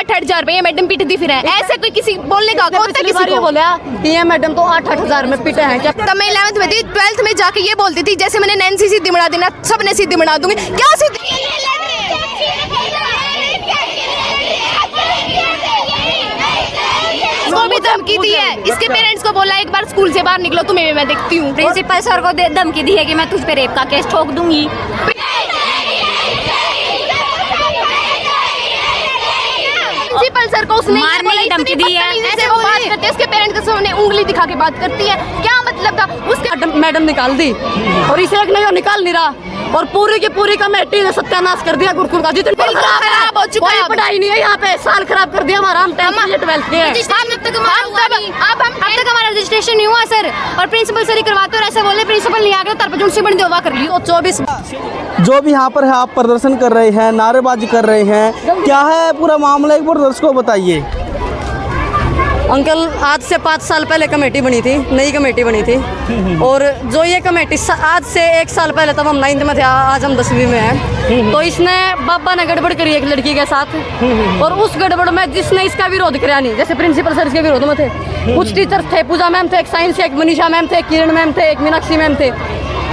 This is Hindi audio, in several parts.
8,000 रुपए मैडम पीटती फिर है। ऐसे कोई किसी बोलने का होता है किसी को? बोला ये मैडम तो 8,000 में पीटे हैं क्या? तब मैं 11th में थी, 12th में जाके ये बोलती थी जैसे मैंने नैन्सी सीधी बना देना, सबने सीधी बना दूंगी। क्या सीधी? वो भी धमकी दी है, इसके पेरेंट्स को बोला एक बार स्कूल से बाहर निकलो, तुम्हें भी मैं देखती हूँ। प्रिंसिपल सर को धमकी दी है कि मैं तुझ पे रेप का केस ठोक दूंगी। प्रिंसिपल सर को उसने मारने की धमकी दी है। ऐसे वो बात करते हैं, उसके पेरेंट्स के सामने उंगली दिखा के बात करती है, क्या मतलब था? उसके मैडम निकाल दी और इसे एक नहीं निकाल नहीं रहा और पूरी की पूरी कमेटी ने सत्यानाश कर दिया गुरुकुल का। जितनी खराब हो चुका है, पढ़ाई नहीं है यहाँ पे, साल खराब कर दिया हमारा। हम 12th के अब तक हमारा रजिस्ट्रेशन नहीं हुआ सर, और प्रिंसिपल सर ही करवाते और ऐसे बोले प्रिंसिपल नहीं आ गया तरपजुन से बन देवा कर लियो। 24 जो भी यहाँ पर है आप प्रदर्शन कर रहे हैं, नारेबाजी कर रहे हैं, क्या है पूरा मामला, एक बार दर्शकों को बताइए। अंकल आज से 5 साल पहले कमेटी बनी थी, नई कमेटी बनी थी, और जो ये कमेटी आज से 1 साल पहले, तब हम 9th में थे, आज हम 10वीं में हैं, तो इसने बाबा ने गड़बड़ करी एक लड़की के साथ, और उस गड़बड़ में जिसने इसका विरोध किया नहीं, जैसे प्रिंसिपल सर इसके विरोध में थे, कुछ टीचर्स थे, पूजा मैम थे, एक साइंस एक मनीषा मैम थे, किरण मैम थे, एक मीनाक्षी मैम थे,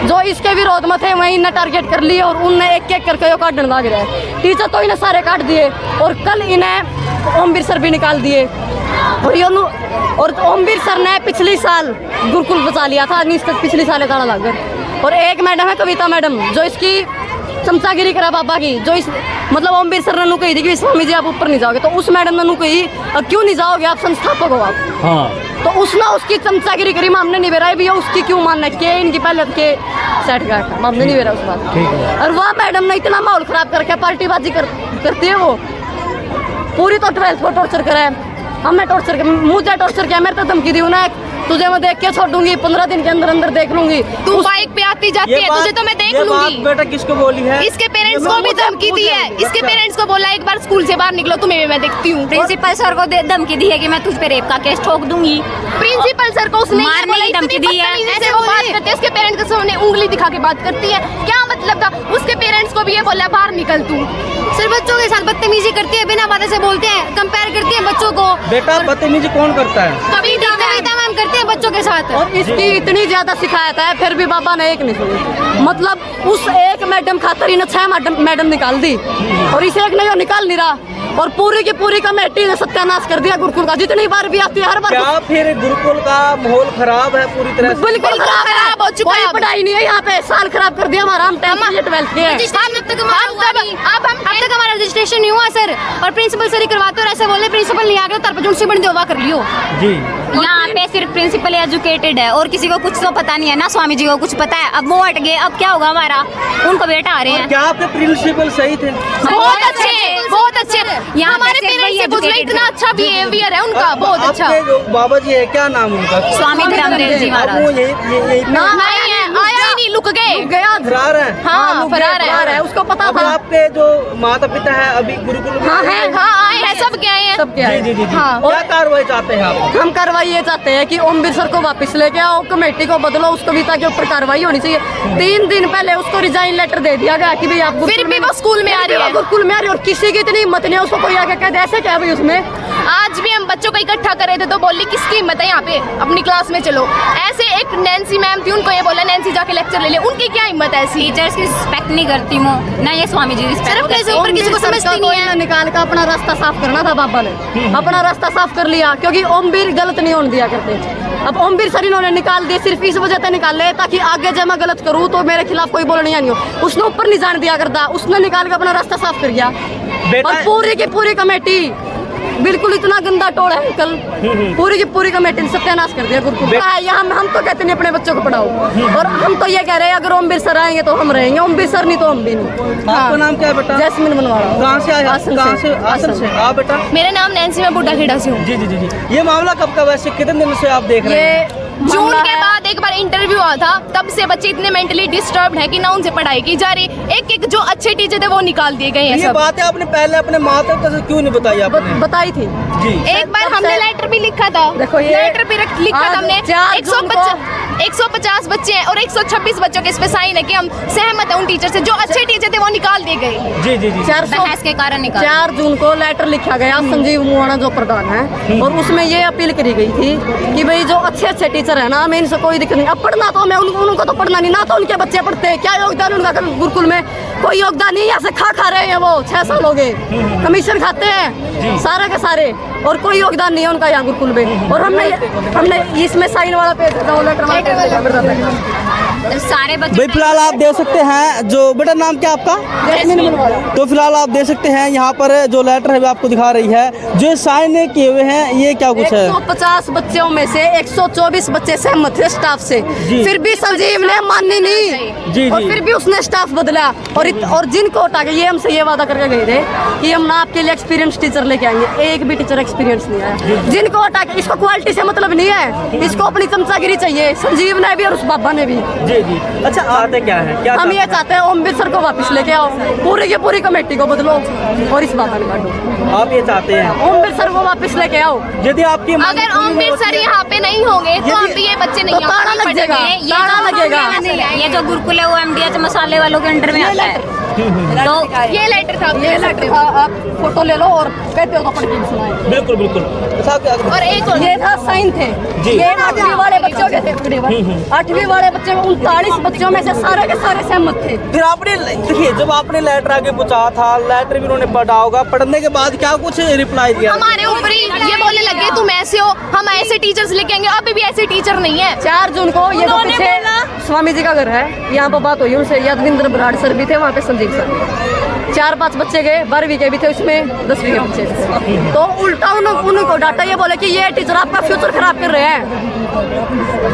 जो इसके विरोध में थे वही इन्हें टारगेट कर लिए और उनने एक एक करके काटने लग रहे। टीचर तो इन्हें सारे काट दिए और कल इन्हें ओमवीर सर भी निकाल दिए, और ओमवीर सर ने पिछले साल गुरुकुल बचा लिया था, पिछले साल ताला लग गया। और एक मैडम है कविता मैडम, जो इसकी चमचागिरी करा बाबा की, जो इस मतलब ओमवीर सर ने कही थी कि स्वामी जी आप ऊपर नहीं जाओगे, तो उस मैडम ने कही क्यों नहीं जाओगे, आप संस्थापक हो आप। हाँ। तो उसने उसकी चमचागिरी करी, हमने नहीं बेरा भैया उसकी क्यों मानना है, इनकी पहले के सेट का हमने नहीं बेरा उस बात। और वह मैडम ने इतना माहौल खराब करके पार्टीबाजी करती है, वो पूरी तो 12th को टॉर्चर करा है, हमने टॉर्चर मुझे टॉर्चर किया, मेरे तो धमकी दी उन्हें, तुझे मैं देख के छोड़ूंगी, 15 दिन के अंदर देख लूंगी, तू बाइक पे आती जाती है, तुझे तो मैं देख लूंगी। बेटा किसको बोली है? इसके पेरेंट्स को भी धमकी दी है, इसके पेरेंट्स को बोला एक बार स्कूल से बाहर निकलो, तुम्हें भी मैं देखती हूँ। प्रिंसिपल सर को धमकी दी है कि मैं तुझ पे रेप का केस ठोक दूंगी। प्रिंसिपल सर को उसने मारने की धमकी दी है। ऐसे वो बात करते हैं, उसके पेरेंट्स के सामने उंगली दिखा के बात करती है, क्या मतलब था? उसके पेरेंट्स को भी ये बोला बाहर निकल तू। सिर्फ बच्चों के साथ बदतमीजी करती है, बिना बातें से बोलते हैं, कंपेयर करती है बच्चों को। बेटा बदतमीजी कौन करता है? कविता मैम करते हैं बच्चों के साथ। और इसकी इतनी ज्यादा शिकायत है, फिर भी बाबा ने एक नहीं सुनी। मतलब उस एक मैडम खातर इन्हें 6 मैडम निकाल दी और इसे एक नहीं निकाल नहीं रहा, और पूरी की पूरी कमेटी ने सत्यानाश कर दिया गुरुकुल का। जितनी बार भी आती है हर बार। क्या फिर गुरुकुल का माहौल खराब है पूरी तरह से? बिल्कुल खराब हो चुका है, पढ़ाई नहीं है यहाँ पे, साल खराब कर दिया हमारा। हम 12th के अब तक हमारा रजिस्ट्रेशन नहीं हुआ सर, और प्रिंसिपल सर ही करवाते और ऐसे बोले प्रिंसिपल नहीं आ गया तरपजुन से बन देवा कर लियो। जी यहाँ पे सिर्फ प्रिंसिपल एजुकेटेड है और किसी को कुछ तो पता नहीं है ना, स्वामी जी को कुछ पता है। अब वो हट गए, अब क्या होगा हमारा, उनको बेटा आ रहे हैं। क्या आपके प्रिंसिपल सही थे? बहुत अच्छे, बहुत अच्छे। यहाँ हमारे पेरेंट्स से पूछ रहे, इतना अच्छा बिहेवियर है उनका, बहुत अच्छा। बाबा जी है, क्या नाम उनका? स्वामी धर्मदेव जी महाराज। वो ये नाम नहीं है, आया ही नहीं, लुक गए, गया, फरार है। हाँ फरार है, उसको पता था। आपके जो माता पिता है अभी गुरुकुल में हाँ आए हैं, सब क्या है, सब क्या है। जी। हाँ। क्या कार्रवाई चाहते हैं आप? हम कार्रवाई ये चाहते हैं कि ओमवीर सर को वापस लेके आओ, कमेटी को बदलो, उस कविता के ऊपर कार्रवाई होनी चाहिए। 3 दिन पहले उसको रिजाइन लेटर दे दिया गया कि भाई आप, फिर भी वो स्कूल में आ रही है, गुरुकुल में आ रही है, और किसी की इतनी हिम्मत नहीं है उसको कोई आके कह दे ऐसे क्या भाई उसमें। आज भी हम बच्चों को इकट्ठा कर रहे थे तो बोली किसकी हिम्मत है यहाँ पे, अपनी क्लास में चलो। ऐसे एक नैन्सी मैम थी, उनको ये बोला नैन्सी जाके लेक्चर ले ले, उनकी क्या हिम्मत है? ऐसी टीचर्स की रिस्पेक्ट नहीं करती हूँ ना, ये स्वामी जी रिस्पेक्ट करते हैं। ऊपर किसी को समझती नहीं है। निकाल कर अपना रास्ता साफ करना था बाबा ने, अपना रास्ता साफ कर लिया, क्योंकि ओमवीर गलत नहीं होने दिया करते। अब ओमवीर सर इन्होंने निकाल दिए सिर्फ इस वजह से निकाले ताकि आगे जब मैं गलत करूँ तो मेरे खिलाफ कोई बोलने नहीं हो। उसने ऊपर नहीं जान दिया करता, उसने निकाल कर अपना रास्ता साफ कर गया। और पूरी की पूरी कमेटी बिल्कुल इतना गंदा टोल है कल, पूरी की पूरी कमेटी ने सत्यानाश कर दिया गुरुकुल। हम तो कहते नहीं अपने बच्चों को पढ़ाओ, और हम तो ये कह रहे हैं अगर ओमवीर सर आएंगे तो हम रहेंगे, ओमवीर सर नहीं तो हम भी नहीं। आपका नाम क्या है बेटा? जैस्मिन बनवाड़ा। कहाँ से आए? आसन से। आप बेटा? मेरा नाम नैन्सी, मैं बुड्ढा खेड़ा से हूँ। जी। ये मामला कब का, वैसे कितने दिन से आप देख रहे हैं? ये जून के बाद एक बार इंटरव्यू हुआ था, तब से बच्चे इतने मेंटली डिस्टर्ब्ड है कि ना उनसे पढ़ाई की जा रही, एक एक जो अच्छे टीचर थे वो निकाल दिए गए हैं ये सब। बातें आपने पहले अपने माता पिता से क्यों नहीं बताई आपने? बताई थी जी। एक बार हमने लेटर भी लिखा था, देखो ये लेटर भी लिखा था आज हमने। 150 बच्चे हैं और 126 बच्चों के इस पे साइन है कि हम सहमत हैं उन टीचर से, जो अच्छे टीचर थे वो निकाल दिए गए। जी जी जी। 400 बहस के कारण निकाल 4 जून को लेटर लिखा गया संजीव मुआना जो प्रधान है, और उसमें ये अपील करी गई थी कि भाई जो अच्छे अच्छे टीचर है ना, हमें इनसे कोई दिक्कत नहीं। अब पढ़ना तो मैं उनको तो पढ़ना नहीं ना, तो उनके बच्चे पढ़ते हैं, क्या योगदान उनका गुरुकुल में? कोई योगदान नहीं, यहाँ से खा रहे हैं वो 6 साल हो गए, कमीशन खाते हैं सारे के सारे, और कोई योगदान नहीं है उनका यहाँ गुरुकुल में। और हमने इसमें साइन वाला पेज सारे बच्चे भाई फिलहाल आप देख सकते हैं जो बेटा, नाम क्या आपका? तो फिलहाल आप देख सकते हैं यहाँ पर जो लेटर है वो आपको दिखा रही है, जो साइन किए हुए हैं, ये क्या कुछ है? 150 बच्चों में से 124 बच्चे सहमत थे स्टाफ से, फिर भी संजीव ने मानी नहीं। जी। और फिर भी उसने स्टाफ बदला, और जिनको हटा के ये हमसे ये वादा करके गए थे कि हम ना आपके लिए एक्सपीरियंस टीचर लेके आएंगे, एक भी टीचर एक्सपीरियंस नहीं आया। जिनको हटा के, इसको क्वालिटी से मतलब नहीं है, इसको अपनी चमचागिरी चाहिए, संजीव ने भी और उस बाबा ने भी। जी जी। अच्छा, आते क्या है? क्या हम ये चाहते हैं ओमवीर सर को वापस लेके आओ, पूरी की पूरी कमेटी को बदलो और इस बाबा ने काटो। आप ये चाहते हैं ओमवीर सर को वापस लेके आओ। यदि आपकी अगर ओमवीर सर यहाँ पे नहीं होंगे तो हम भी ये बच्चे नहीं तो ताला लग जाएगा, ताला लगेगा। ये जो गुरुकुल है वो एमडीएच मसाले वालों के अंडर में आता है। तो ये लेटर था, ये लेटर था, आप फोटो ले लो और कहते हो तो पढ़ के सुनाए। बिल्कुल बिल्कुल। और एक और ये था साइन थे, जी। ये 8वीं वाले बच्चों के थे, 8वीं वाले बच्चे में 39 बच्चों में से सारे के सारे सहमत थे। फिर आपने देखिए, जब आपने लेटर आगे पहुंचा था, लेटर भी उन्होंने पढ़ा होगा, पढ़ने के बाद क्या कुछ रिप्लाई दिया? हमारे ऊपर ही ये बोलने लगे तुम ऐसे हो, हम ऐसे टीचर्स लेके आएंगे, अभी भी ऐसे टीचर नहीं है। 4 जून को ये जो पीछे स्वामी जी का घर है, यहाँ पर बात हुई उनसे, यादविंद्र बराड़ सर भी थे वहाँ पे, संजीव सर, 4-5 बच्चे गए, 12वीं के भी थे उसमें, 10वीं के बच्चे थे। तो उल्टा उनको डाटा ये बोले कि ये टीचर आपका फ्यूचर खराब कर रहे हैं।